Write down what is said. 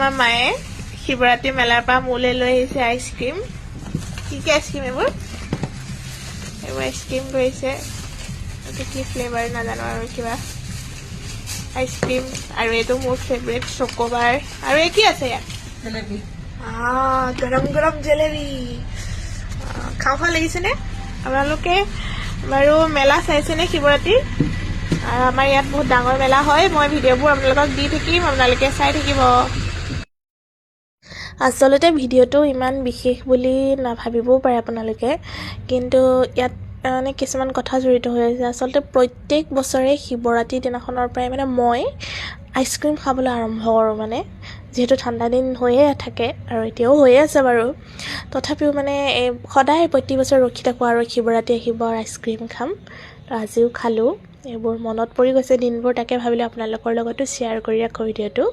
আমাৰ মায়ে শিৱৰাত্ৰি মেলাৰ পৰা মোলৈ লৈ আহিছে আইচক্ৰীম কি আইচক্ৰীম এইবোৰ আইচক্ৰীম লৈছে এইটো কি ফ্লেভাৰ নাজানো আৰু কিবা আইচক্ৰীম আৰু এইটো মোৰ ফেভৰেট চকোবাৰ আৰু এই কি আছে ইয়াত জেলেবি গৰম গৰম জেলেবি খাওঁ খাওঁ লাগিছেনে আপোনালোকে বাৰু মেলা চাইছেনে শিৱৰাত্ৰি আৰু আমাৰ ইয়াত বহুত ডাঙৰ মেলা হয় মই ভিডিঅ'বোৰ আপোনালোকক দি থাকিম আপোনালোকে চাই থাকিব আচলতে ভিডিঅ'টো ইমান বিশেষ বুলি নাভাবিবও পাৰে আপোনালোকে কিন্তু ইয়াত মানে কিছুমান কথা জড়িত হৈ আছে আচলতে প্ৰত্যেক বছৰে শিৱৰাত্ৰি দিনাখনৰ পৰাই মানে মই আইচক্ৰীম খাবলৈ আৰম্ভ কৰোঁ মানে যিহেতু ঠাণ্ডা দিন হৈয়ে থাকে আৰু এতিয়াও হৈয়ে আছে বাৰু তথাপিও মানে সদায় প্ৰতি বছৰ ৰখি থাকোঁ আৰু শিৱৰাত্ৰি আহিব আৰু আইচক্ৰীম খাম তো আজিও খালোঁ এইবোৰ মনত পৰি গৈছে দিনবোৰ তাকে ভাবিলোঁ আপোনালোকৰ লগতো শ্বেয়াৰ কৰি ৰাখোঁ ভিডিঅ'টো